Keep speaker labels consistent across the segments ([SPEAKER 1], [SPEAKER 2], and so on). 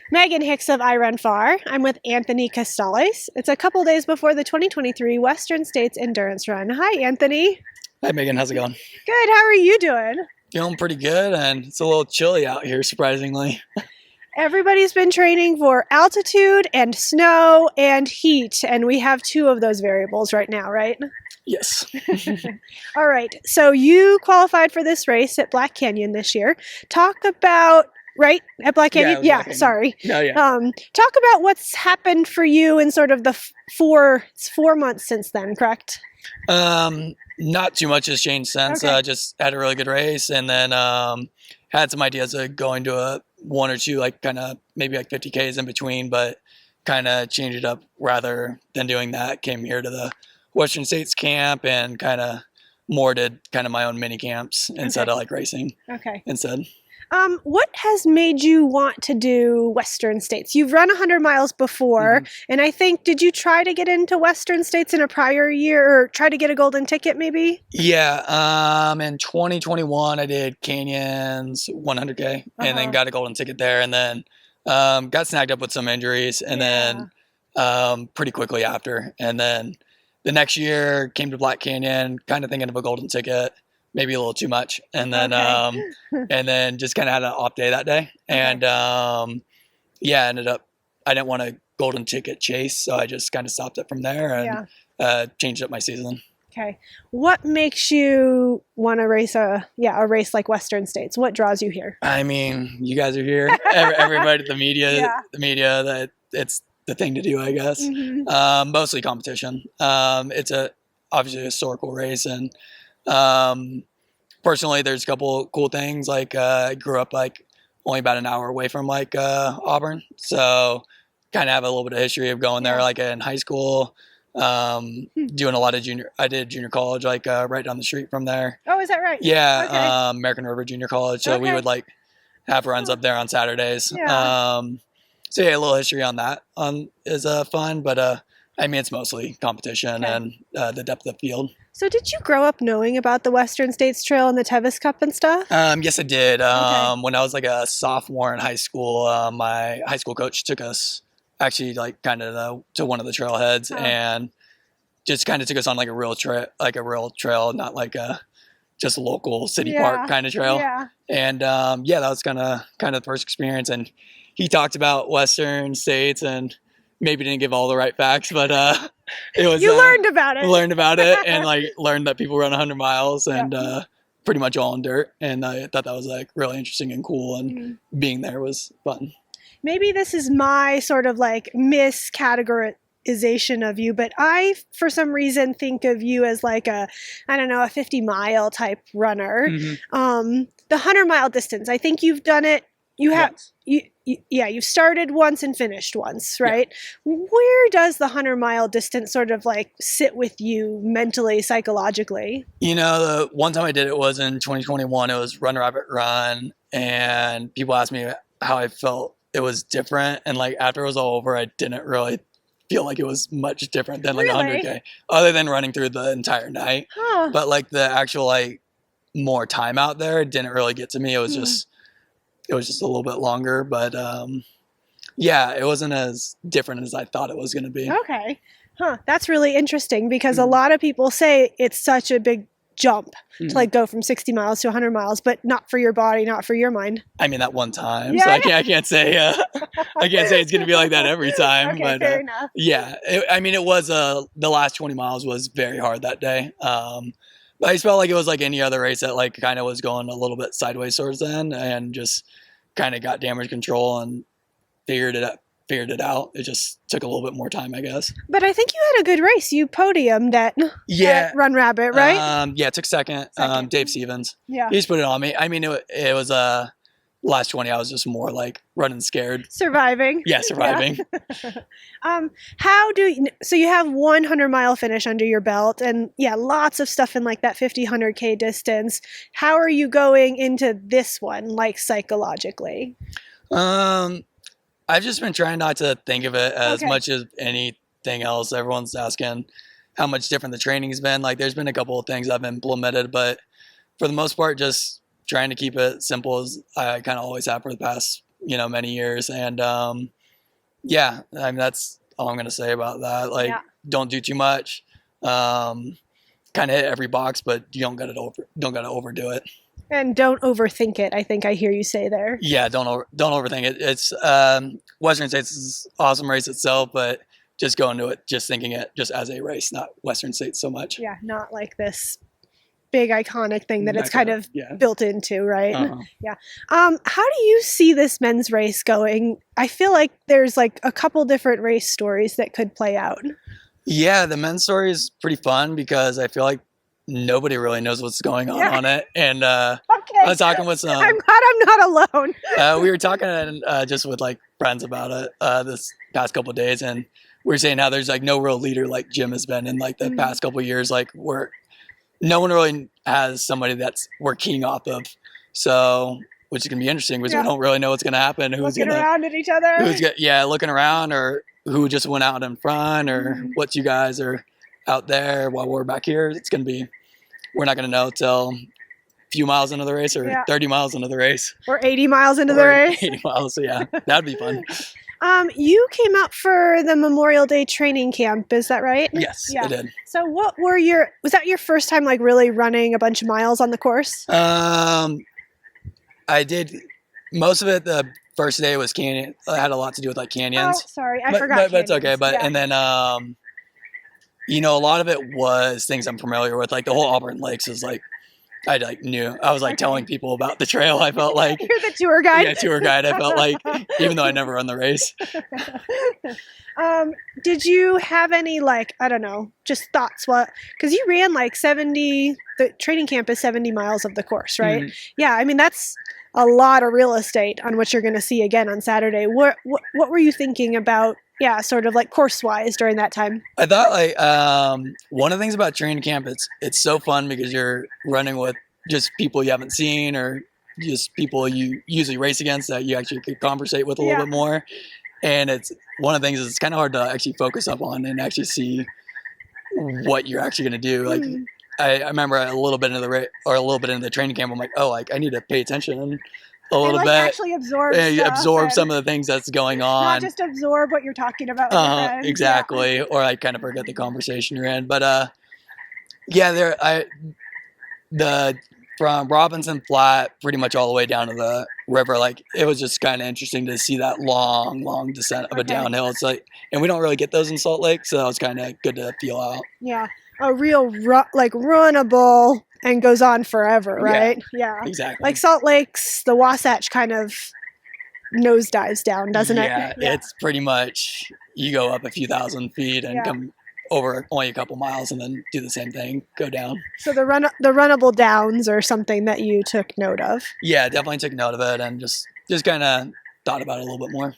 [SPEAKER 1] Megan Hicks of I Run Far. I'm with Anthony Costales. It's a couple days before the 2023 Western States Endurance Run. Hi, Anthony.
[SPEAKER 2] Hi, Megan. How's it going?
[SPEAKER 1] Good. How are you doing?
[SPEAKER 2] Feeling pretty good, and it's a little chilly out here, surprisingly.
[SPEAKER 1] Everybody's been training for altitude and snow and heat, and we have two of those variables right now, right?
[SPEAKER 2] Yes.
[SPEAKER 1] All right. So you qualified for this race at Black Canyon this year. Talk about right at Black Canyon.
[SPEAKER 2] Yeah, Black Canyon.
[SPEAKER 1] Sorry.
[SPEAKER 2] No, yeah.
[SPEAKER 1] Talk about what's happened for you in sort of the 4 months since then. Correct?
[SPEAKER 2] Not too much has changed since.
[SPEAKER 1] Okay.
[SPEAKER 2] Just had a really good race, and then had some ideas of going to a one or two, like kind of maybe like 50 Ks in between, but kind of changed it up rather than doing that. Came here to the Western States camp and kind of more did kind of my own mini camps instead of like racing.
[SPEAKER 1] Okay.
[SPEAKER 2] Instead.
[SPEAKER 1] What has made you want to do Western States? You've run 100 miles before, and I think, did you try to get into Western States in a prior year or try to get a golden ticket maybe?
[SPEAKER 2] Yeah. In 2021, I did Canyons 100K and then got a golden ticket there, and then got snagged up with some injuries, and then pretty quickly after. And then the next year came to Black Canyon, kind of thinking of a golden ticket. Maybe a little too much, and then and then just kind of had an off day that day, and ended up I didn't want a golden ticket chase, so I just kind of stopped it from there and changed up my season.
[SPEAKER 1] Okay, what makes you want to race a race like Western States? What draws you here?
[SPEAKER 2] I mean, you guys are here, everybody, the media, that it's the thing to do, I guess. Mostly competition. It's obviously a historical race, and personally, there's a couple cool things. Like I grew up like only about an hour away from like Auburn, so kind of have a little bit of history of going there like in high school, doing a lot of I did junior college like right down the street from there.
[SPEAKER 1] Oh, is that right?
[SPEAKER 2] Yeah.
[SPEAKER 1] Okay.
[SPEAKER 2] American River Junior College, so we would like have runs up there on Saturdays. So yeah, a little history on that is fun, but I mean, it's mostly competition and the depth of the field.
[SPEAKER 1] So did you grow up knowing about the Western States Trail and the Tevis Cup and stuff?
[SPEAKER 2] Yes, I did. When I was like a sophomore in high school, my high school coach took us actually like kind of to one of the trailheads and just kind of took us on like a real trail, not like a just local city park kind of trail. Yeah. And that was kind of the first experience. And he talked about Western States and maybe didn't give all the right facts, but it was. You
[SPEAKER 1] learned about it.
[SPEAKER 2] Learned about it, and like learned that people run 100 miles and pretty much all in dirt. And I thought that was like really interesting and cool, and being there was fun.
[SPEAKER 1] Maybe this is my sort of like miscategorization of you, but I, for some reason, think of you as like a 50-mile type runner. The 100-mile distance. I think you've done it. You have. You've started once and finished once, right? Yeah. Where does the 100-mile distance sort of like sit with you mentally, psychologically?
[SPEAKER 2] You know, the one time I did it was in 2021. It was Run Rabbit Run, and people asked me how I felt. It was different, and like after it was all over, I didn't really feel like it was much different than like 100K, other than running through the entire night. But like the actual like more time out there didn't really get to me. It was just. It was just a little bit longer, but it wasn't as different as I thought it was going to be.
[SPEAKER 1] Okay. That's really interesting because a lot of people say it's such a big jump to like go from 60 miles to 100 miles, but not for your body, not for your mind.
[SPEAKER 2] I mean, that one time, so I can't say I can't say it's going to be like that every time.
[SPEAKER 1] Okay,
[SPEAKER 2] but
[SPEAKER 1] fair enough.
[SPEAKER 2] It was the last 20 miles was very hard that day. But I just felt like it was like any other race that like kind of was going a little bit sideways towards the end, and just kind of got damage control and figured it out. It just took a little bit more time, I guess.
[SPEAKER 1] But I think you had a good race. You podiumed at Run Rabbit, right?
[SPEAKER 2] Took second. Dave Stevens.
[SPEAKER 1] Yeah.
[SPEAKER 2] He just put it on me. I mean, it was last 20, I was just more like running scared.
[SPEAKER 1] Surviving.
[SPEAKER 2] Yeah, surviving.
[SPEAKER 1] So you have 100-mile finish under your belt and lots of stuff in like that 100K distance. How are you going into this one, like psychologically?
[SPEAKER 2] I've just been trying not to think of it as much as anything else. Everyone's asking how much different the training's been. Like there's been a couple of things I've implemented, but for the most part, just trying to keep it simple as I kind of always have for the past many years. And yeah, I mean, that's all I'm going to say about that. Like, don't do too much. Kind of hit every box, but you don't got to overdo it.
[SPEAKER 1] And don't overthink it. I think I hear you say there.
[SPEAKER 2] Yeah, don't overthink it. It's Western States is an awesome race itself, but just go into it just thinking it just as a race, not Western States so much.
[SPEAKER 1] Yeah, not like this big iconic thing that it's kind of built into, right? Yeah. How do you see this men's race going? I feel like there's like a couple different race stories that could play out. Yeah,
[SPEAKER 2] the men's story is pretty fun because I feel like nobody really knows what's going on it. And I was talking with some.
[SPEAKER 1] I'm glad I'm not alone.
[SPEAKER 2] We were talking just with like friends about it this past couple of days, and we were saying how there's like no real leader like Jim has been in like the past couple of years, like where no one really has somebody that's we're keying off of. So, which is gonna be interesting because we don't really know what's gonna happen.
[SPEAKER 1] Who's looking around at each other?
[SPEAKER 2] Looking around, or who just went out in front, or what you guys are out there while we're back here. It's gonna be. We're not going to know till a few miles into the race or 30 miles into the race.
[SPEAKER 1] Or 80 miles into the race.
[SPEAKER 2] 80 miles, so yeah. That'd be fun.
[SPEAKER 1] You came out for the Memorial Day training camp, is that right?
[SPEAKER 2] Yes, I did.
[SPEAKER 1] So was that your first time like really running a bunch of miles on the course?
[SPEAKER 2] I did most of it. The first day was canyon. It had a lot to do with like canyons.
[SPEAKER 1] Oh, sorry. I forgot.
[SPEAKER 2] But it's okay. And then, a lot of it was things I'm familiar with. Like the whole Auburn Lakes is like, I like knew. I was like telling people about the trail. I felt like
[SPEAKER 1] you're the tour guide.
[SPEAKER 2] Yeah, tour guide. I felt like, even though I never run the race.
[SPEAKER 1] Did you have any like, I don't know, just thoughts? Because you ran like 70. The training camp is 70 miles of the course, right? Yeah, I mean that's a lot of real estate on what you're going to see again on Saturday. What were you thinking about? Yeah, sort of like course-wise during that time.
[SPEAKER 2] I thought like one of the things about training camp, it's so fun because you're running with just people you haven't seen or just people you usually race against that you actually could conversate with a little bit more. And it's one of the things is it's kind of hard to actually focus up on and actually see what you're actually going to do. Like I remember a little bit into the race or a little bit into the training camp, I'm like, oh, like I need to pay attention a little bit.
[SPEAKER 1] Actually
[SPEAKER 2] absorb some of the things that's going on.
[SPEAKER 1] Not just absorb what you're talking about with your friends.
[SPEAKER 2] Exactly. Or I kind of forget the conversation you're in. But from Robinson Flat pretty much all the way down to the river, like it was just kind of interesting to see that long descent of a downhill. It's like, and we don't really get those in Salt Lake, so that was kind of good to feel out.
[SPEAKER 1] Yeah, a real runnable and goes on forever, right? Yeah,
[SPEAKER 2] exactly.
[SPEAKER 1] Like Salt Lake's, the Wasatch kind of nosedives down, doesn't it?
[SPEAKER 2] Yeah, it's pretty much you go up a few thousand feet and come over only a couple miles and then do the same thing, go down.
[SPEAKER 1] So the runnable downs are something that you took note of.
[SPEAKER 2] Yeah, definitely took note of it and just kind of thought about it a little bit more.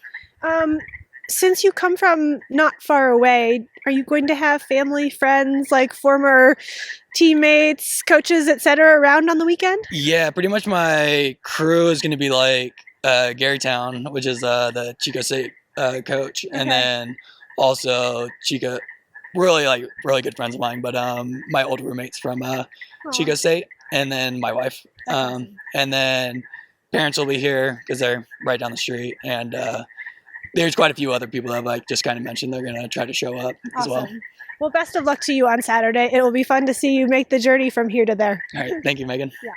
[SPEAKER 1] Since you come from not far away, are you going to have family, friends, like former teammates, coaches, etc., around on the weekend?
[SPEAKER 2] Yeah, pretty much my crew is going to be like Gary Town, which is the Chico State coach, and then also Chico, really good friends of mine, but my old roommates from Chico State, and then my wife, and then parents will be here because they're right down the street, and there's quite a few other people that have like just kind of mentioned they're going to try to show up as well.
[SPEAKER 1] Well, best of luck to you on Saturday. It will be fun to see you make the journey from here to there.
[SPEAKER 2] All right. Thank you, Megan.
[SPEAKER 1] Yeah.